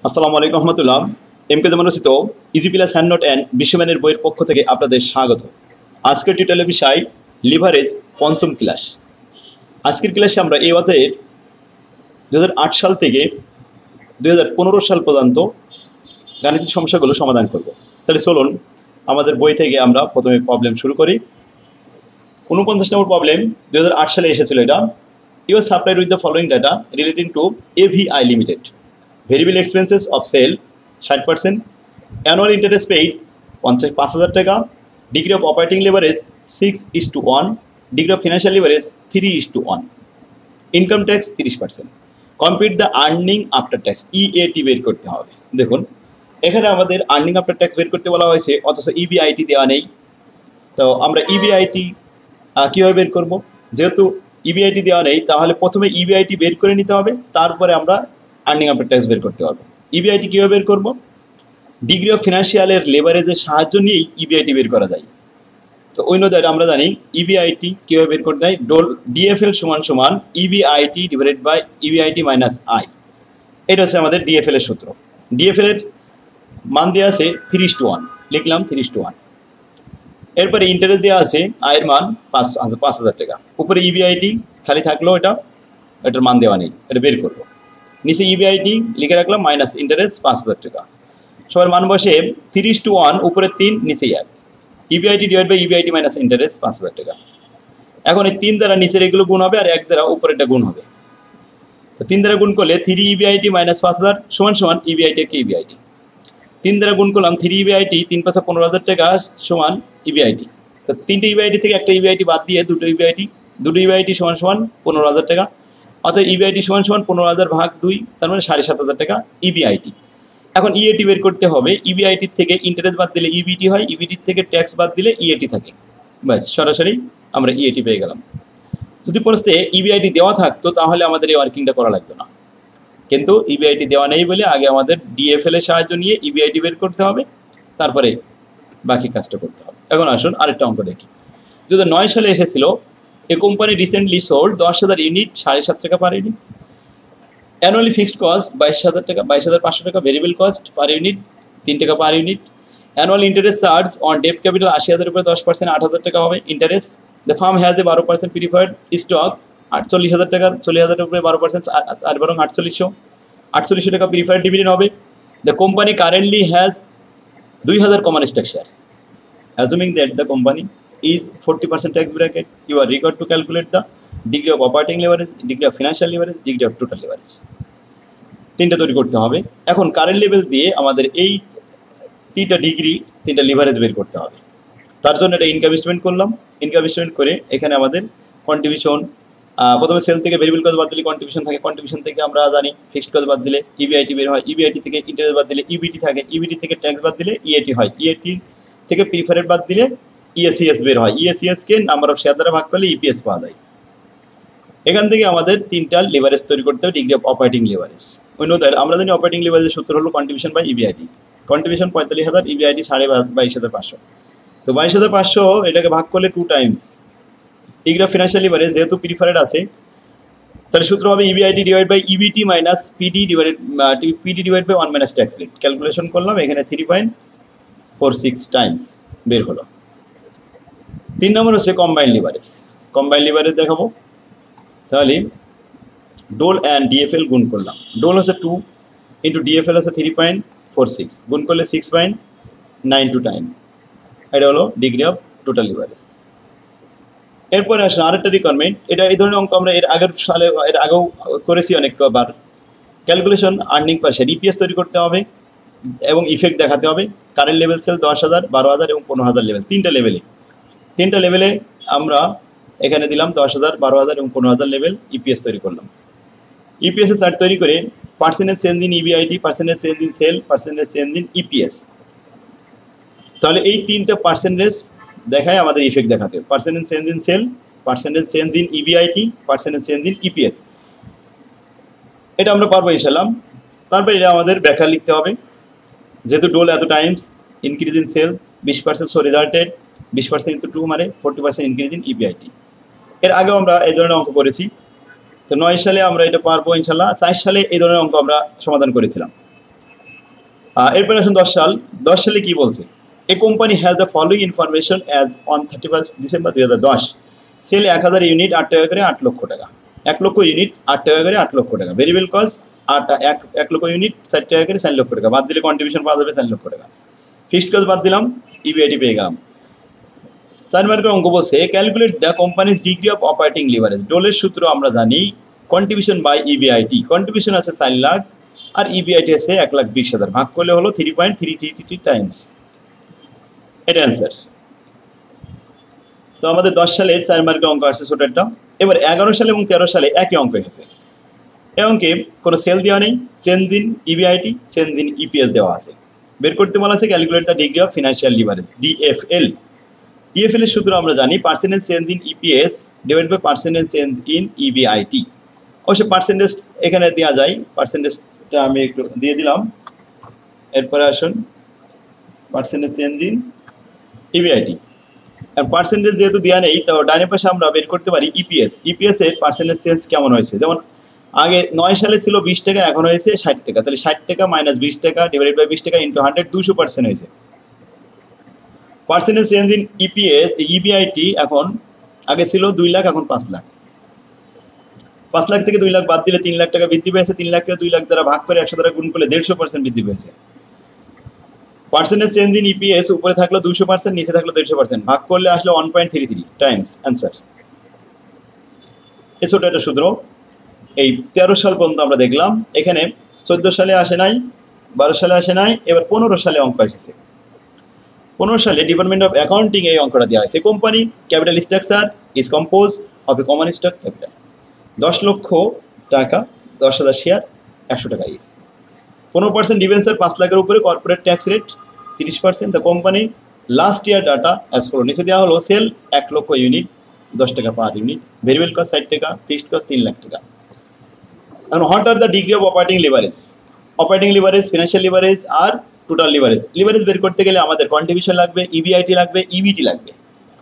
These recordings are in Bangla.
আসসালামু আলাইকুম রহমতুল্লাহ। এমকে জামানুসিত easy plus hand note and বিশ্বম্যানের বইয়ের পক্ষ থেকে আপনাদের স্বাগত। আজকের টিউটোরিয়ালের বিষয় লিভারেজ, পঞ্চম ক্লাস। আজকের ক্লাসে আমরা এই অধ্যায়ের 2008 সাল থেকে 2015 সাল পর্যন্ত গাণিতিক সমস্যাগুলো সমাধান করব। তাহলে চলুন আমাদের বই থেকে আমরা প্রথমে প্রবলেম শুরু করি। 49 নম্বর প্রবলেম 2008 সালে এসেছিল। এটা you are supplied with the following data relating to AVI limited. Variable expenses of sale 60%, annual interest paid 5,000 টাকা, degree of operating leverage 6:1, degree of financial leverage 3:1, income tax 30%। Compute the earning after tax, EAT বের করতে হবে। দেখুন এখানে আমাদের আর্নিং আফটার ট্যাক্স বের করতে বলা হয়েছে, অথচ ইবিআইটি দেওয়া নেই। তো আমরা ইবিআইটি কীভাবে বের করব? যেহেতু ইবিআইটি দেওয়া নেই, তাহলে প্রথমে ইবিআইটি বের করে নিতে হবে, তারপরে আমরা আর্নিং আফটার ট্যাক্স বের করতে হবে। ইবিআইটি কীভাবে বের করব? ডিগ্রি অফ ফিনান্সিয়ালের লেভারেজের সাহায্য নিয়েই ইবিআইটি বের করা যায়। তো ওই দ্যাট আমরা জানি ইবিআইটি কীভাবে বের করতে হয়। ডিএফএল সমান EBIT divided by EBIT minus I. এটা হচ্ছে আমাদের ডিএফএল এর সূত্র। ডিএফএল এর মান দেওয়া আছে 3:1, লিখলাম 3:1। এরপরে ইন্টারেস্ট দেওয়া আছে, আয়ের মান 5,000 টাকা। উপরে ইবিআইটি খালি থাকলো, এটার মান দেওয়া নেই, এটা বের করবো। নিচে ইবিআইটি লিখে রাখলাম মাইনাস ইন্টারেস্ট 5,000 টাকা। সবার মান বসে 3:1, উপরে 3, নিচে 1। EBIT divide by EBIT minus interest 5,000 টাকা। এখন এই 3 দ্বারা নিচের এগুলো গুণ হবে, আর 1 দ্বারা উপরেরটা গুণ হবে। তো 3 দ্বারা গুণ করলে 3 ইবিআইটি মাইনাস 5,000 সমান ইবিআইটি একটা ইবিআইটি। 3 দ্বারা গুণ করলাম 3 ইবিআইটি, 3 × 5 = 15,000 টাকা সমান ইবিআইটি। তো 3টে ইবিআইটি থেকে একটা ইবিআইটি বাদ দিয়ে দুটো ইবিআইটি সমান 15,000 টাকা। অর্থাৎ ইবিআইটি সমান 15,000 ভাগ 2, তার মানে 7,500 টাকা ইবিআইটি। এখন ইএটি বের করতে হবে। ইবিআইটির থেকে ইন্টারেস্ট বাদ দিলে ইবিটি হয়, ইবিটির থেকে ট্যাক্স বাদ দিলে ইএটি থাকে। ব্যাস, সরাসরি আমরা ইএটি পেয়ে গেলাম। যদি প্রশ্নে ইবিআইটি দেওয়া থাকতো তাহলে আমাদের এই ওয়ার্কিংটা করা লাগতো না, কিন্তু ইবিআইটি দেওয়া নেই বলে আগে আমাদের ডিএফএল এর সাহায্য নিয়ে ইবিআইটি বের করতে হবে, তারপরে বাকি কাজটা করতে হবে। এখন আসুন আরেকটা অঙ্ক দেখি। 2009 সালে এসেছিল, a company recently sold 10,000 unit 7.5 টাকা per unit. Annually fixed cost 22,000 টাকা, 22,500 টাকা। ভেরিয়েবল কস্ট পার ইউনিট 3 টাকা per unit. Annual interest charge on debt capital 80,000 উপরে 10%, 8,000 টাকা হবে interest. The farm has a 12% preferred stock 48,000 টাকা, 40,000 উপরে 12%, আর বরং 4800 টাকা প্রিফার্ড ডিভিডেন্ড হবে। The company currently has 2,000 common stock share. অ্যাজুমিং that the company is 40% tax bracket, you are required to calculate the degree of operating leverage, degree of financial leverage, degree of total leverage। 3টা তৈরি করতে হবে। এখন কারেন্ট লেভেল দিয়ে আমাদের এই 3টা ডিগ্রি 3টা লিভারেজ বের করতে হবে। তার জন্য এটা ইনকাম স্টেটমেন্ট করলাম। ইনকাম স্টেটমেন্ট করে এখানে আমাদের কন্ট্রিবিউশন, প্রথমে সেল থেকে ভেরিয়েবল কস্ট বাদ দিলে কন্ট্রিবিউশন থাকে, কন্ট্রিবিউশন থেকে আমরা জানি ফিক্সড কস্ট বাদ দিলে ইবিআইটি বের হয়, ইবিআইটি থেকে ইন্টারেস্ট বাদ দিলে ইবিটি থাকে, ইবিটি থেকে ট্যাক্স বাদ দিলে ইএটি হয়, ইএটি থেকে প্রিফারেড বাদ দিলে ইএসিএস বের হয়, ইএসিএসকে নাম্বার অফ শেয়ার দ্বারা ভাগ করলে ইপিএস পাওয়া যায়। এখান থেকে আমাদের 3টা লিভারেজ তৈরি করতে হবে, ডিগ্রি অফ অপারেটিং লিভারেজ। অন্যদের আমরা জানি অপারেটিং লিভারেজের সূত্র হলো contribution by EBIT. Contribution 45,000, EBIT 22,500। তো 22,500 এটাকে ভাগ করলে 2 টাইমস ডিগ্রি অফ ফিনান্সিয়াল লিভারেজ, যেহেতু প্রিফারেড আছে তাহলে সূত্র হবে EBIT divide by EBT minus PD divide by 1 minus tax rate. Calculation করলাম, এখানে 3.46 টাইমস বের হলো। 3 নম্বর হচ্ছে কম্বাইন্ড লিভারেজ। কম্বাইন্ড লিভারেজ দেখাবো। তাহলে ডোল অ্যান্ড ডিএফএল গুণ করলাম। ডোল হচ্ছে 2 ইন্টু ডিএফএল হচ্ছে 3.46, গুণ করলে 6.92 টাইম। এটা হলো ডিগ্রি অফ টোটাল লিভারেজ। এরপরে আসলে আরেকটা রিকোয়ারমেন্ট, এটা এই ধরনের অঙ্ক আমরা এর আগেও করেছি অনেকবার। ক্যালকুলেশন আর্নিং পার শেয়ার, ইপিএস তৈরি করতে হবে এবং ইফেক্ট দেখাতে হবে। কারেন্ট লেভেল সেল 10,000, 12,000 এবং 15,000 লেভেল, 3টা লেভেলে আমরা এখানে দিলাম 10,000, 12,000 এবং 15,000 লেভেল। ইপিএস তৈরি করলাম। ইপিএসের চার্ট তৈরি করে percentage change in EBIT, percentage change in sale, percentage change in EPS. তাহলে এই 3টা পার্সেন্টেজ দেখায় আমাদের ইফেক্ট দেখাতে হবে। Percentage change in sale, percentage change in EBIT, percentage change in EPS. এটা আমরা পারবো ইনশাল্লাহ। তারপরে এটা আমাদের ব্যাখ্যা লিখতে হবে। যেহেতু ডোল এত times increase in sale 20%, so resulted 20% into 2 মানে 40% ইনক্রিজ ইন ইবিআইটি। এর আগেও আমরা এই ধরনের অঙ্ক করেছি। তো 9 সালে আমরা এটা পারবো ইনশাল্লাহ। 4 সালে এই ধরনের অঙ্ক আমরা সমাধান করেছিলাম। এরপরে আসুন 10 সাল। 10 সালে কি বলছে? A company has the following information as on 31 December 2010। Sale 1000 unit 8 টাকা করে 8 লক্ষ টাকা। 1 লক্ষ ইউনিট 8 টাকা করে 8 লক্ষ টাকা। ভেরিয়েবল কস্ট 1 লক্ষ ইউনিট 4 টাকা করে 4 লক্ষ টাকা। বাদ দিলে কন্ট্রিবিউশন পাওয়া যাবে 4 লক্ষ টাকা। ফিক্সড কস্ট বাদ দিলাম, ইবিআইটি পেয়ে গেলাম। 4 মার্কের অঙ্ক বলছে calculate the company's degree of operating leverage. ডোলের সূত্র আমরা জানি কন্ট্রিবিউশন বাই ইবিআইটি। কন্ট্রিবিউশন আছে 4 লাখ আর ইবিআইটি আছে 1,20,000, ভাগ করলে হলো 3.333 টাইমস। এটা অ্যান্সার। তো আমাদের 10 সালের 4 মার্কের অঙ্ক আসছে ছোট একটা। এবার 11 সালে এবং 13 সালে একই অঙ্ক এসেছে। এই অঙ্কে কোনো সেল দেওয়া নেই, change in EBIT, change in EPS দেওয়া আছে। বের করতে বলা আছে calculate the degree of financial leverage, DFL. DFL এর সূত্র আমরা জানি percentage change in EPS divide by percentage change in EBIT. অবশ্যই পার্সেন্টেজ এখানে দেওয়া যায়, পার্সেন্টেজটা আমি একটু দিয়ে দিলাম। এরপরে আসুন পার্সেন্টেজ চেঞ্জ ইন ইবিআইটি। আর পার্সেন্টেজ যেহেতু দেওয়া নেই, তো ডাইনে পাশে আমরা বের করতে পারি ইপিএস। ইপিএস এর পার্সেন্টেজ চেঞ্জ কেমন হয়েছে? যেমন আগে 9 সালে ছিল 20 টাকা, এখন হয়েছে 60 টাকা। তাহলে 60 টাকা মাইনাস 20 টাকা ডিভাইড বাই 20 টাকা ইন্টু 100, 200% হয়েছে। Percentage change in EPS EBIT এখন আগে ছিল 2 লাখ, এখন 5 লাখ। 5 লাখ থেকে 2 লাখ বাদ দিলে 3 লাখ টাকা বৃদ্ধি পেয়েছে। 3 লাখকে 2 লাখ দ্বারা ভাগ করে 100 দ্বারা গুণ করলে 150% বৃদ্ধি পেয়েছে। পার্সেন্টেজ চেঞ্জ ইন ইপিএস উপরে থাকলো 200%, নিচে থাকলো 150%, ভাগ করলে আসলে 1.33 টাইমস অ্যান্সার। এই ছোট একটা সূত্র। এই 13 সাল পর্যন্ত আমরা দেখলাম। এখানে 14 সালে আসে নাই, 12 সালে আসে নাই, এবার 15 সালে অঙ্ক এসেছে। 15 সালে ডিপার্টমেন্ট অফ অ্যাকাউন্টিং এই অঙ্কটা দেওয়া হয়েছে। Company capital structure is compose of a common stock capital. 10 লক্ষ টাকা, 10,000 শেয়ার, 100 টাকা ইস। 15% ডিবেঞ্চার 5 লাখের উপরে, corporate tax rate 30%। The company last year data as follow. নিচে দেওয়া হলো সেল 1 লক্ষ ইউনিট, 10 টাকা পার ইউনিট, ভেরিয়েবল কস্ট 60 টাকা, ফিক্সড কস্ট 3 লাখ টাকা। And what are the degree of operating leverage? Operating leverage, financial leverage R total leverage. Leverage বের করতে গেলে আমাদের কন্ট্রিবিউশন লাগবে, ইবিআইটি লাগবে, ইবিটি লাগবে।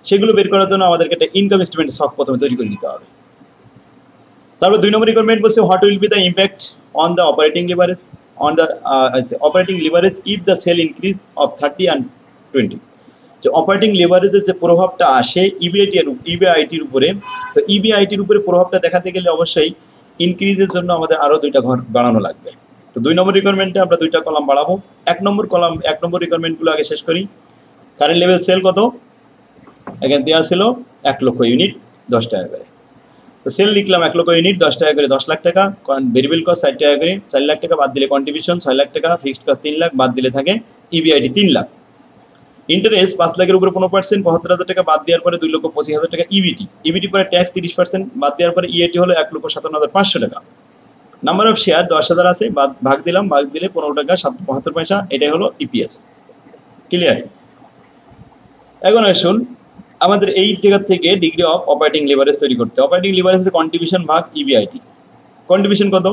সেগুলো বের করার জন্য আমাদেরকে একটা ইনকাম স্টেটমেন্ট ছক প্রথমে তৈরি করে নিতে হবে। তারপর 2 নম্বর রিকোয়ারমেন্ট বলছে what will be the impact on the operating leverage on the operating leverage if the sale increase of 30 and 20। যে অপারেটিং লিভারেজের যে প্রভাবটা আসে ইবিআইটির উপরে, তো ইবিআইটির উপরে প্রভাবটা দেখাতে গেলে অবশ্যই ইনক্রিজের জন্য আমাদের আরও 2টা ঘর বাড়ানো লাগবে। তো 2 নম্বর রিকোয়ারমেন্টে আমরা 2টা কলাম বাড়াবো। 1 নম্বর রিকোয়ারমেন্টগুলো আগে শেষ করি। কারেন্ট লেভেল সেল কত? এখানে দেওয়া ছিল 1 লক্ষ ইউনিট 10 টাকা করে। তো সেল লিখলাম 1 লক্ষ ইউনিট 10 টাকা করে, 10 লাখ টাকা। ভেরিয়েবল কস্ট 60 টাকা করে, 4 লাখ টাকা বাদ দিলে কন্ট্রিবিউশন 6 লাখ টাকা, ফিক্সড কস্ট 3 লাখ বাদ দিলে থাকে ইবিআইটি 3 লাখ। ইন্টারেস্ট 5 লাখের উপরে 15%, 75,000 টাকা বাদ দেওয়ার পরে 2,25,000 টাকা ইবিটি। ইবিটি পরে ট্যাক্স 30% বাদ দেওয়ার পরে ইএটি হলো 1,57,500 টাকা। নাম্বার অফ শেয়ার 10,000 আছে, ভাগ দিলাম, ভাগ দিলে 15 টাকা 75 পয়সা। এটাই হলো ইপিএস। ক্লিয়ার? এখন আসুন আমাদের এই জায়গা থেকে ডিগ্রি অফ অপারেটিং লিভারেজ তৈরি করতে। অপারেটিং লিভারেজ কন্ট্রিবিউশন ভাগ ইবিআইটি। কন্ট্রিবিউশন কত?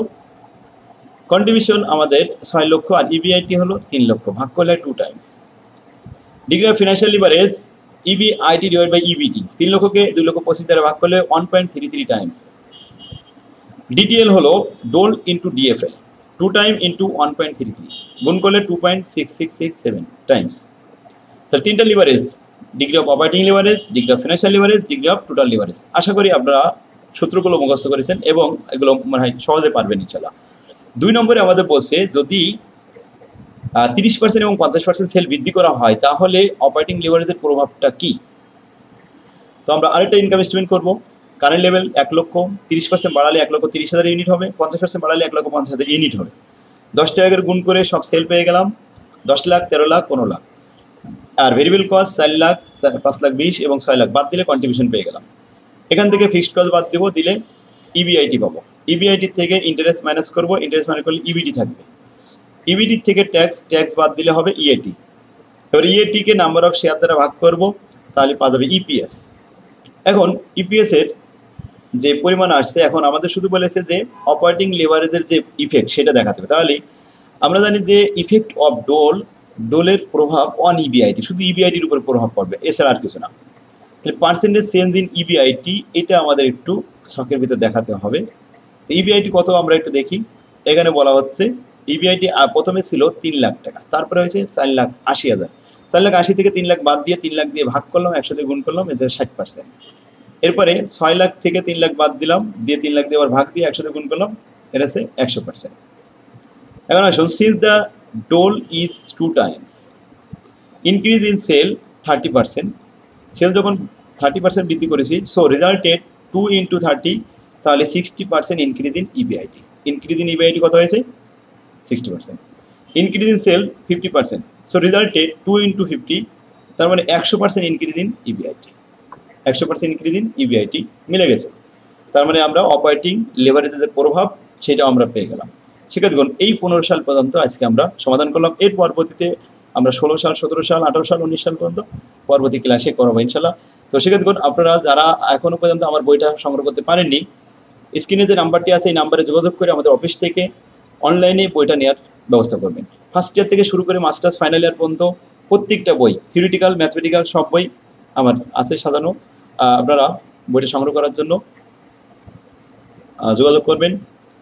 কন্ট্রিবিউশন আমাদের 6 লক্ষ আর ইবিআইটি হলো 3 লক্ষ, ভাগ করলে 2 times. Degree of financial leverage EBIT divide by EBT. 3 লক্ষকে 2,25,000 দ্বারা ভাগ করলে 1.33 টাইমস। ডিটিএল হলো DOL into DFL, 2 time into 1.33, গুণ করলে 2.6667 টাইমস। তাহলে 3টা leverage, degree of operating leverage, degree of financial leverage, degree of total leverage. আশা করি আপনারা সূত্রগুলো মুখস্থ করেছেন এবং এগুলো মনে হয় সহজে পারবেন ইনশাআল্লাহ। 2 নম্বরে আমাদের বলছে যদি 30% এবং 50% সেল বৃদ্ধি করা হয় তাহলে অপারেটিং লিভারেজের প্রভাবটা কি? তো আমরা আরেকটা ইনকাম স্টেটমেন্ট করবো। কারেন্ট লেভেল 1 লক্ষ, 30% বাড়ালে 1,30,000 ইউনিট হবে, 50% বাড়ালে 1,50,000 ইউনিট হবে। 10 টাকা করে গুণ করে সব সেল পেয়ে গেলাম। 10 লাখ, 13 লাখ, 15 লাখ। আর ভেরিয়েবল কস্ট 4 লাখ, 5 লাখ 20 এবং 6 লাখ বাদ দিলে কন্ট্রিবিউশন পেয়ে গেলাম। এখান থেকে ফিক্সড কস্ট বাদ দেবো, দিলে ইবিআইটি পাবো। ইবিআইটির থেকে ইন্টারেস্ট মাইনাস করবো, ইন্টারেস্ট মাইনাস করলে ইবিটি থাকবে। ইবিটির থেকে ট্যাক্স বাদ দিলে হবে ইএটি। এবার ইএটিকে নাম্বার অফ শেয়ার দ্বারা ভাগ করব, তাহলে পাওয়া যাবে ইপিএস। এখন ইপিএসের যে পরিমাণ আসছে, এখন আমাদের শুধু বলেছে যে অপারেটিং লিভারেজের যে ইফেক্ট সেটা দেখাতে হবে। তাহলে আমরা জানি যে ইফেক্ট অফ ডোলের প্রভাব অন ইবিআইটি, শুধু ইবিআইটির উপর প্রভাব পড়বে, এছাড়া আর কিছু না। তাহলে পার্সেন্টেজ চেঞ্জ ইন ইবিআইটি এটা আমাদের একটু ছকের ভিতর দেখাতে হবে। তো ইবিআইটি কত আমরা একটু দেখি। এখানে বলা হচ্ছে ইবিআইটি প্রথমে ছিল 3 লাখ টাকা, তারপরে হয়েছে 4,80,000। 4,80,000 থেকে 3 লাখ বাদ দিয়ে 3 লাখ দিয়ে ভাগ করলাম, 100 দিয়ে গুণ করলাম, এটা 60%। এরপরে 6 লাখ থেকে 3 লাখ বাদ দিলাম, দিয়ে 3 লাখ দিয়ে আবার ভাগ দিয়ে 100 দিয়ে গুণ করলাম, এটা হচ্ছে 100%। এখন আসুন, since the DOL is 2 times increase in sale 30%, sale যখন 30% বৃদ্ধি করেছি, সো রেজাল্টেড 2 × 30, তাহলে 60% increase in EBIT. Increase in EBIT কত হয়েছে? 60%। Increase in sale 50%, so resulted 2 × 50, তার মানে 100% increase in EBIT. 100% increase in EBIT মিলে গেছে। তার মানে আমরা অপারেটিং লেভারেজের যে প্রভাব সেটাও আমরা পেয়ে গেলাম। শিক্ষার্থীগণ, এই 15 সাল পর্যন্ত আজকে আমরা সমাধান করলাম। এর পরবর্তীতে আমরা 16 সাল, 17 সাল, 18 সাল, 19 সাল পর্যন্ত পরবর্তী ক্লাসে করবো ইনশাল্লাহ। তো শিক্ষার্থীগণ, আপনারা যারা এখনও পর্যন্ত আমার বইটা সংগ্রহ করতে পারেননি, স্ক্রিনে যে নাম্বারটি আছে এই নাম্বারে যোগাযোগ করে আমাদের অফিস থেকে অনলাইনে বইটা নেওয়ার ব্যবস্থা করবেন। ফার্স্ট ইয়ার থেকে শুরু করে মাস্টার্স ফাইনাল ইয়ার পর্যন্ত প্রত্যেকটা বই, থিওরিটিক্যাল, ম্যাথমেটিক্যাল সব বই আমার আছে সাজানো। আপনারা বইটা সংগ্রহ করার জন্য যোগাযোগ করবেন।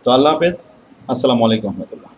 তো আল্লাহ হাফেজ, আসসালামু আলাইকুম রহমতুল্লাহ।